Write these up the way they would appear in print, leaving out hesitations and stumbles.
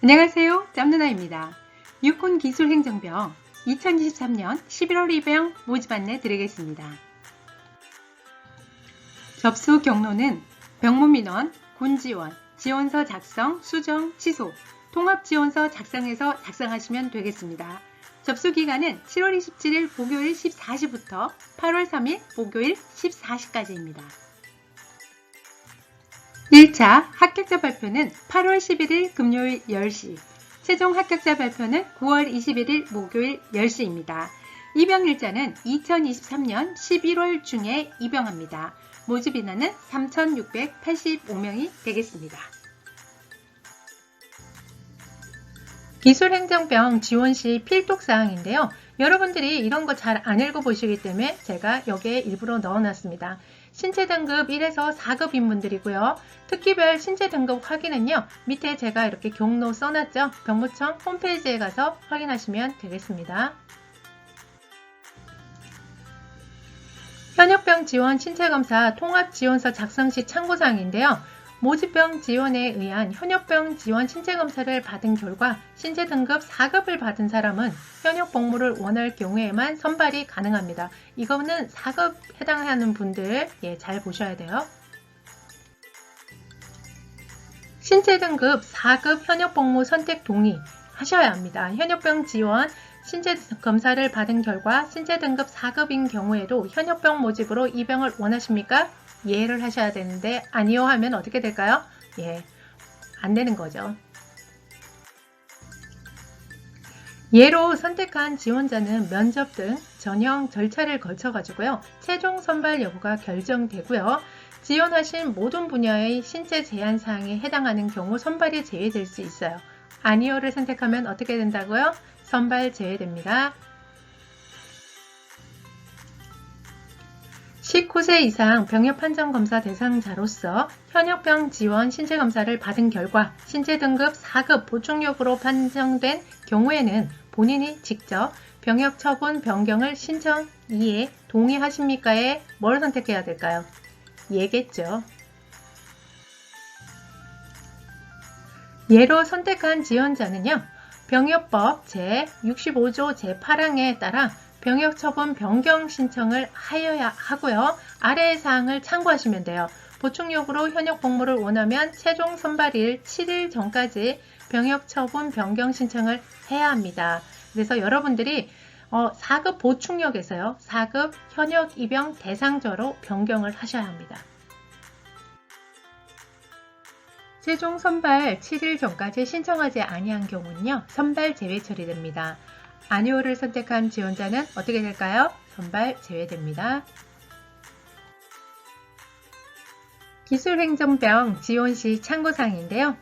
안녕하세요. 짬누나입니다. 육군기술행정병 2023년 11월 입영 모집 안내 드리겠습니다. 접수 경로는 병무민원, 군지원, 지원서 작성, 수정, 취소, 통합지원서 작성해서 작성하시면 되겠습니다. 접수 기간은 7월 27일 목요일 14시부터 8월 3일 목요일 14시까지입니다. 1차 합격자 발표는 8월 11일 금요일 10시, 최종 합격자 발표는 9월 21일 목요일 10시입니다. 입영일자는 2023년 11월 중에 입영합니다. 모집 인원은 3,685명이 되겠습니다. 기술행정병 지원 시 필독사항인데요. 여러분들이 이런 거 잘 안 읽어보시기 때문에 제가 여기에 일부러 넣어놨습니다. 신체 등급 1에서 4급인 분들이고요. 특기별 신체 등급 확인은요. 밑에 제가 이렇게 경로 써놨죠. 병무청 홈페이지에 가서 확인하시면 되겠습니다. 현역병 지원 신체검사 통합지원서 작성 시 참고사항인데요. 모집병 지원에 의한 현역병 지원 신체검사를 받은 결과 신체 등급 4급을 받은 사람은 현역 복무를 원할 경우에만 선발이 가능합니다. 이거는 4급 해당하는 분들 잘 보셔야 돼요. 신체 등급 4급 현역 복무 선택 동의 하셔야 합니다. 현역병 지원 신체 검사를 받은 결과 신체 등급 4급인 경우에도 현역병 모집으로 입영을 원하십니까? 예를 하셔야 되는데 아니요 하면 어떻게 될까요? 안 되는 거죠. 예로 선택한 지원자는 면접 등 전형 절차를 거쳐 가지고요. 최종 선발 여부가 결정되고요. 지원하신 모든 분야의 신체 제한 사항에 해당하는 경우 선발이 제외될 수 있어요. 아니요를 선택하면 어떻게 된다고요? 선발 제외됩니다. 19세 이상 병역판정검사 대상자로서 현역병 지원 신체검사를 받은 결과 신체 등급 4급 보충력으로 판정된 경우에는 본인이 직접 병역처분 변경을 신청 이에 동의하십니까에 뭘 선택해야 될까요? 예겠죠. 예로 선택한 지원자는요. 병역법 제65조 제8항에 따라 병역처분 변경 신청을 하여야 하고요. 아래의 사항을 참고하시면 돼요. 보충력으로 현역 복무를 원하면 최종 선발일 7일 전까지 병역처분 변경 신청을 해야 합니다. 그래서 여러분들이 4급 보충력에서요. 4급 현역 입영 대상자로 변경을 하셔야 합니다. 최종 선발 7일 전까지 신청하지 아니한 경우는요. 선발 제외 처리됩니다. 아니오를 선택한 지원자는 어떻게 될까요? 선발 제외됩니다. 기술행정병 지원 시 참고사항인데요.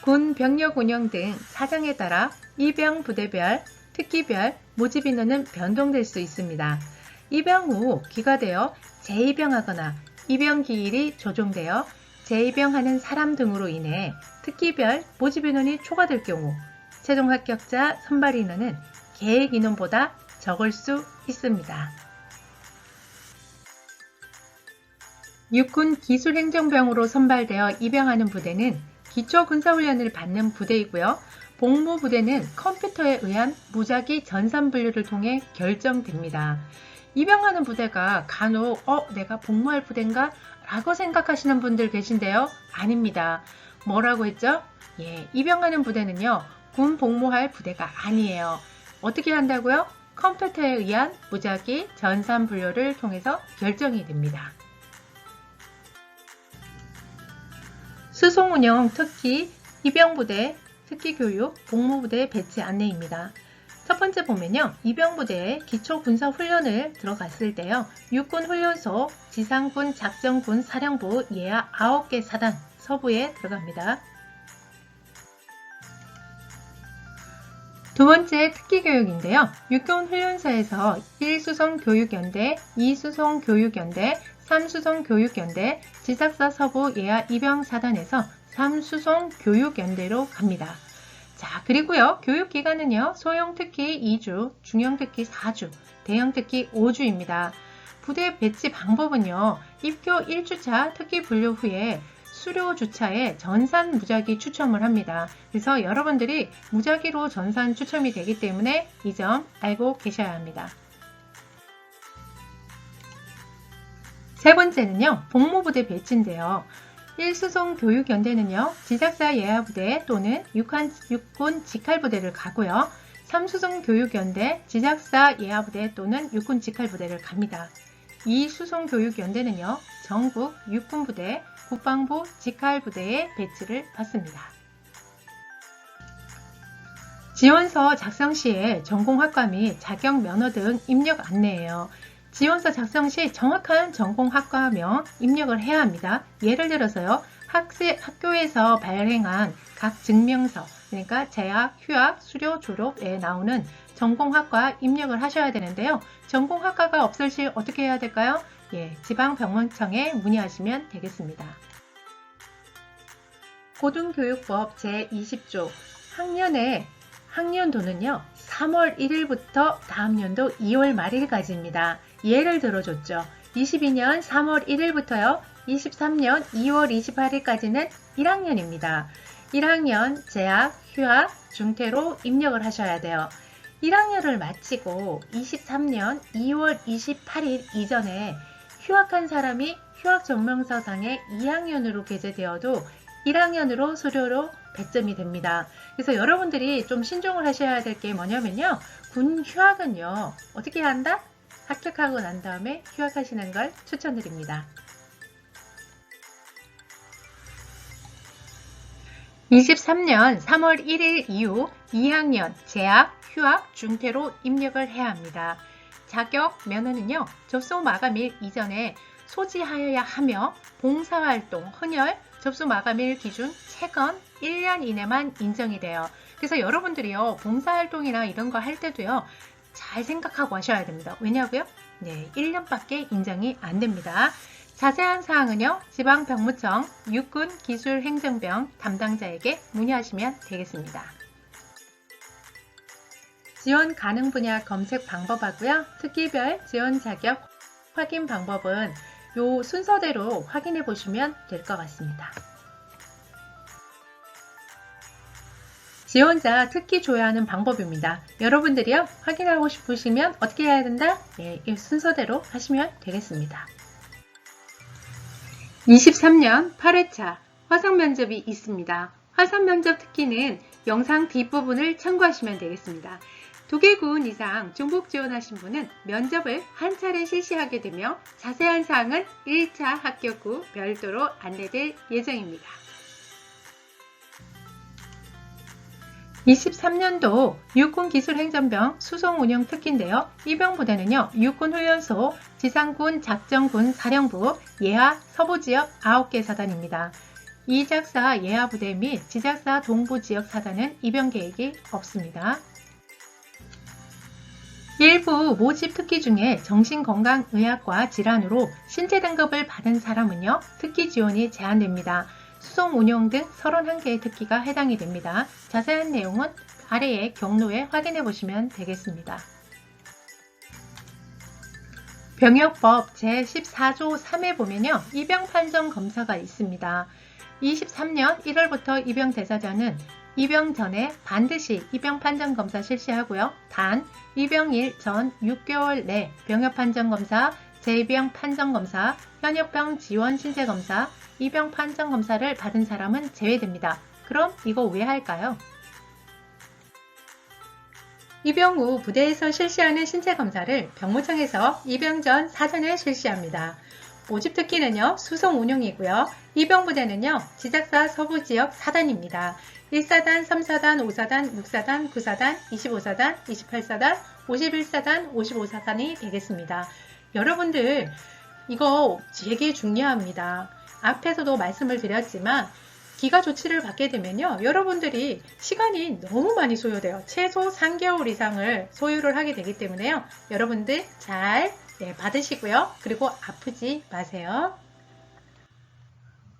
군 병력 운영 등 사정에 따라 입영 부대별, 특기별 모집 인원은 변동될 수 있습니다. 입영 후 기과되어 재입영하거나 입영 기일이 조정되어 재입영하는 사람 등으로 인해 특기별 모집 인원이 초과될 경우 최종 합격자 선발 인원은 계획 인원보다 적을 수 있습니다. 육군 기술행정병으로 선발되어 입영하는 부대는 기초군사훈련을 받는 부대이고요. 복무부대는 컴퓨터에 의한 무작위 전산분류를 통해 결정됩니다. 입영하는 부대가 간혹 내가 복무할 부대인가? 라고 생각하시는 분들 계신데요. 아닙니다. 뭐라고 했죠? 입영하는 부대는요. 군 복무할 부대가 아니에요. 어떻게 한다고요? 컴퓨터에 의한 무작위 전산 분류를 통해서 결정이 됩니다. 수송 운영 특기 입영부대 특기교육 복무부대 배치 안내입니다. 첫 번째 보면요. 입영부대에 기초군사훈련을 들어갔을 때요. 육군훈련소 지상군 작전군 사령부 예하 9개 사단 서부에 들어갑니다. 두 번째 특기교육인데요. 육군훈련소에서 1수송교육연대, 2수송교육연대, 3수송교육연대, 지삭사 서부 예하 입영사단에서 3수송교육연대로 갑니다. 자, 그리고요. 교육기간은요. 소형특기 2주, 중형특기 4주, 대형특기 5주입니다. 부대 배치 방법은요. 입교 1주차 특기 분류 후에 수료 주차에 전산 무작위 추첨을 합니다. 그래서 여러분들이 무작위로 전산 추첨이 되기 때문에 이 점 알고 계셔야 합니다. 세 번째는요, 복무부대 배치인데요. 1수송 교육연대는요, 지작사 예하부대 또는 육군 직할부대를 가고요. 3수송 교육연대, 지작사 예하부대 또는 육군 직할부대를 갑니다. 2수송 교육연대는요, 전국 육군부대, 국방부 직할부대에 배치를 받습니다. 지원서 작성 시에 전공학과 및 자격 면허 등 입력 안내예요. 지원서 작성 시 정확한 전공학과명 입력을 해야 합니다. 예를 들어서요, 학교에서 발행한 각 증명서, 그러니까 재학, 휴학, 수료, 졸업에 나오는 전공학과 입력을 하셔야 되는데요. 전공학과가 없을 시 어떻게 해야 될까요? 지방병원청에 문의하시면 되겠습니다. 고등교육법 제20조 학년도는요, 3월 1일부터 다음 연도 2월 말일까지입니다. 예를 들어줬죠. 22년 3월 1일부터요, 23년 2월 28일까지는 1학년입니다. 1학년 재학, 휴학, 중퇴로 입력을 하셔야 돼요. 1학년을 마치고 23년 2월 28일 이전에 휴학한 사람이 휴학증명서상에 2학년으로 게재되어도 1학년으로 수료로 배점이 됩니다. 그래서 여러분들이 좀 신중을 하셔야 될 게 뭐냐면요, 군 휴학은요, 어떻게 한다? 합격하고 난 다음에 휴학하시는 걸 추천드립니다. 23년 3월 1일 이후 2학년 재학, 휴학, 중퇴로 입력을 해야 합니다. 자격 면허는요, 접수 마감일 이전에 소지하여야 하며 봉사활동, 헌혈, 접수 마감일 기준 최건 1년 이내만 인정이 돼요. 그래서 여러분들이요, 봉사활동이나 이런 거 할 때도요, 잘 생각하고 하셔야 됩니다. 왜냐고요? 1년밖에 인정이 안 됩니다. 자세한 사항은요, 지방병무청 육군기술행정병 담당자에게 문의하시면 되겠습니다. 지원 가능 분야 검색 방법하고요, 특기별 지원 자격 확인 방법은 이 순서대로 확인해 보시면 될 것 같습니다. 지원자 특기 조회하는 방법입니다. 여러분들이요, 확인하고 싶으시면 어떻게 해야 된다? 이 순서대로 하시면 되겠습니다. 23년 8회차 화상 면접이 있습니다. 화상 면접 특기는 영상 뒷부분을 참고하시면 되겠습니다. 2개군 이상 중복 지원하신 분은 면접을 한 차례 실시하게 되며 자세한 사항은 1차 합격 후 별도로 안내될 예정입니다. 23년도 육군기술행정병 수송운영 특기인데요. 이 병부대는요, 육군훈련소, 지상군 작전군 사령부, 예하 서부지역 9개 사단입니다. 이작사 예하부대 및 지작사 동부지역 사단은 입영 계획이 없습니다. 일부 모집 특기 중에 정신건강의학과 질환으로 신체 등급을 받은 사람은요, 특기 지원이 제한됩니다. 수송 운영 등 31개의 특기가 해당이 됩니다. 자세한 내용은 아래의 경로에 확인해 보시면 되겠습니다. 병역법 제14조 3에 보면요, 입영 판정 검사가 있습니다. 23년 1월부터 입영 대상자는 입영 전에 반드시 입영 판정 검사 실시하고요. 단 입영일 전 6개월 내 병역 판정 검사, 재입영 판정 검사, 현역병 지원 신체 검사, 입영 판정 검사를 받은 사람은 제외됩니다. 그럼 이거 왜 할까요? 입영 후 부대에서 실시하는 신체 검사를 병무청에서 입영 전 사전에 실시합니다. 모집 특기는요, 수송 운용이고요. 입영 부대는요, 지작사 서부지역 사단입니다. 1사단, 3사단, 5사단, 6사단, 9사단, 25사단, 28사단, 51사단, 55사단이 되겠습니다. 여러분들 이거 되게 중요합니다. 앞에서도 말씀을 드렸지만 기가 조치를 받게 되면요, 여러분들이 시간이 너무 많이 소요돼요. 최소 3개월 이상을 소요를 하게 되기 때문에요. 여러분들 잘 받으시고요. 그리고 아프지 마세요.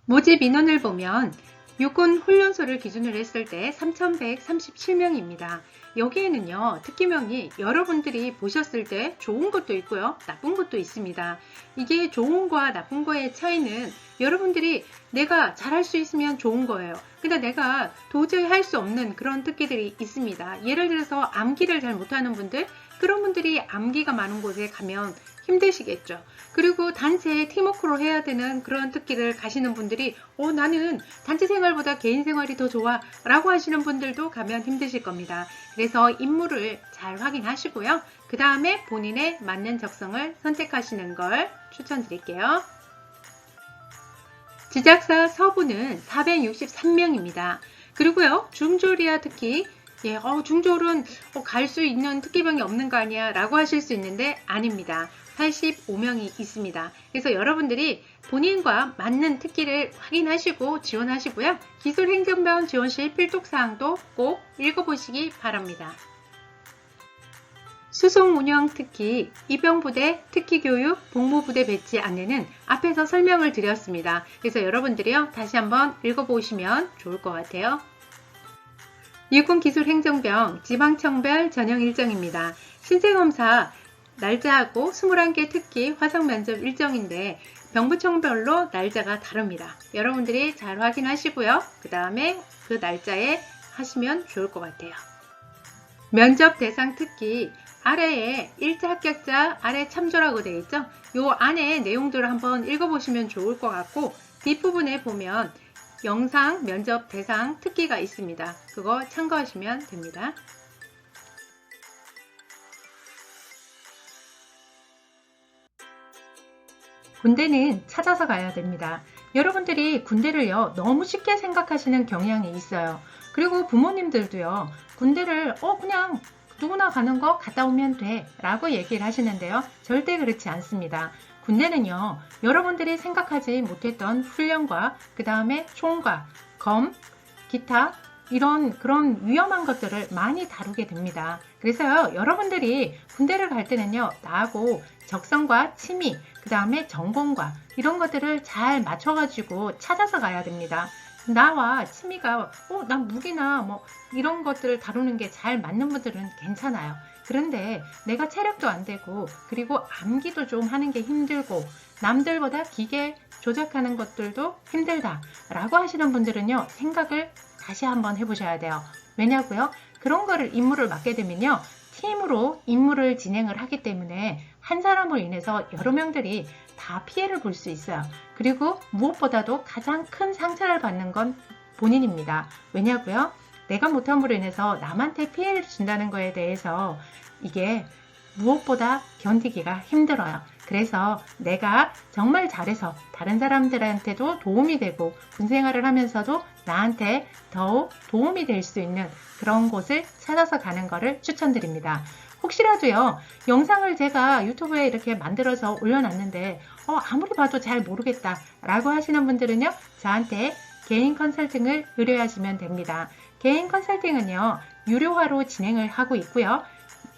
모집 인원을 보면 육군 훈련소를 기준으로 했을 때 3,137명입니다. 여기에는요, 특기명이 여러분들이 보셨을 때 좋은 것도 있고요, 나쁜 것도 있습니다. 이게 좋은 거와 나쁜 거의 차이는 여러분들이 내가 잘할 수 있으면 좋은 거예요. 근데 내가 도저히 할 수 없는 그런 특기들이 있습니다. 예를 들어서 암기를 잘 못하는 분들, 그런 분들이 암기가 많은 곳에 가면 힘드시겠죠. 그리고 단체 팀워크로 해야 되는 그런 특기를 가시는 분들이 나는 단체 생활보다 개인 생활이 더 좋아 라고 하시는 분들도 가면 힘드실 겁니다. 그래서 임무를 잘 확인하시고요. 그 다음에 본인의 맞는 적성을 선택하시는 걸 추천드릴게요. 제작사 서부는 463명입니다. 그리고요, 중졸이야 특히 중졸은 갈 수 있는 특기병이 없는 거 아니야 라고 하실 수 있는데 아닙니다. 85명이 있습니다. 그래서 여러분들이 본인과 맞는 특기를 확인하시고 지원하시고요. 기술행정병 지원 시 필독사항도 꼭 읽어보시기 바랍니다. 수송운영 특기, 입영부대, 특기교육, 복무부대 배치 안내는 앞에서 설명을 드렸습니다. 그래서 여러분들이요, 다시 한번 읽어보시면 좋을 것 같아요. 육군기술행정병 지방청별 전형 일정입니다. 신체검사 날짜하고 21개 특기 화상 면접 일정인데 병부청별로 날짜가 다릅니다. 여러분들이 잘 확인하시고요. 그 다음에 그 날짜에 하시면 좋을 것 같아요. 면접 대상 특기 아래에 1차 합격자 아래 참조라고 되어 있죠. 요 안에 내용들을 한번 읽어보시면 좋을 것 같고 뒷부분에 보면 영상 면접 대상 특기가 있습니다. 그거 참고하시면 됩니다. 군대는 찾아서 가야 됩니다. 여러분들이 군대를요, 너무 쉽게 생각하시는 경향이 있어요. 그리고 부모님들도요, 군대를 그냥 누구나 가는 거 갔다 오면 돼 라고 얘기를 하시는데요. 절대 그렇지 않습니다. 군대는요, 여러분들이 생각하지 못했던 훈련과 그 다음에 총과 검, 기타 그런 위험한 것들을 많이 다루게 됩니다. 그래서요, 여러분들이 군대를 갈 때는요, 나하고 적성과 취미, 그 다음에 전공과 이런 것들을 잘 맞춰가지고 찾아서 가야 됩니다. 나와 취미가 난 무기나 뭐 이런 것들을 다루는 게 잘 맞는 분들은 괜찮아요. 그런데 내가 체력도 안 되고 그리고 암기도 좀 하는 게 힘들고 남들보다 기계 조작하는 것들도 힘들다 라고 하시는 분들은요, 생각을 다시 한번 해보셔야 돼요. 왜냐고요? 그런 거를 임무를 맡게 되면요, 팀으로 임무를 진행을 하기 때문에 한 사람으로 인해서 여러 명들이 다 피해를 볼 수 있어요. 그리고 무엇보다도 가장 큰 상처를 받는 건 본인입니다. 왜냐고요? 내가 못함으로 인해서 남한테 피해를 준다는 거에 대해서 이게 무엇보다 견디기가 힘들어요. 그래서 내가 정말 잘해서 다른 사람들한테도 도움이 되고 군생활을 하면서도 나한테 더욱 도움이 될 수 있는 그런 곳을 찾아서 가는 것을 추천드립니다. 혹시라도요, 영상을 제가 유튜브에 이렇게 만들어서 올려놨는데 아무리 봐도 잘 모르겠다 라고 하시는 분들은요, 저한테 개인 컨설팅을 의뢰하시면 됩니다. 개인 컨설팅은요, 유료화로 진행을 하고 있고요.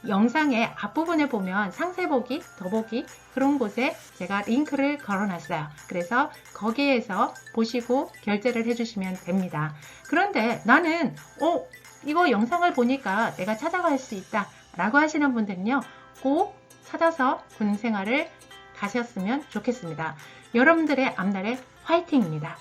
영상의 앞부분에 보면 상세 보기, 더보기 그런 곳에 제가 링크를 걸어놨어요. 그래서 거기에서 보시고 결제를 해주시면 됩니다. 그런데 나는 이거 영상을 보니까 내가 찾아갈 수 있다 라고 하시는 분들은요, 꼭 찾아서 군생활을 가셨으면 좋겠습니다. 여러분들의 앞날에 화이팅입니다.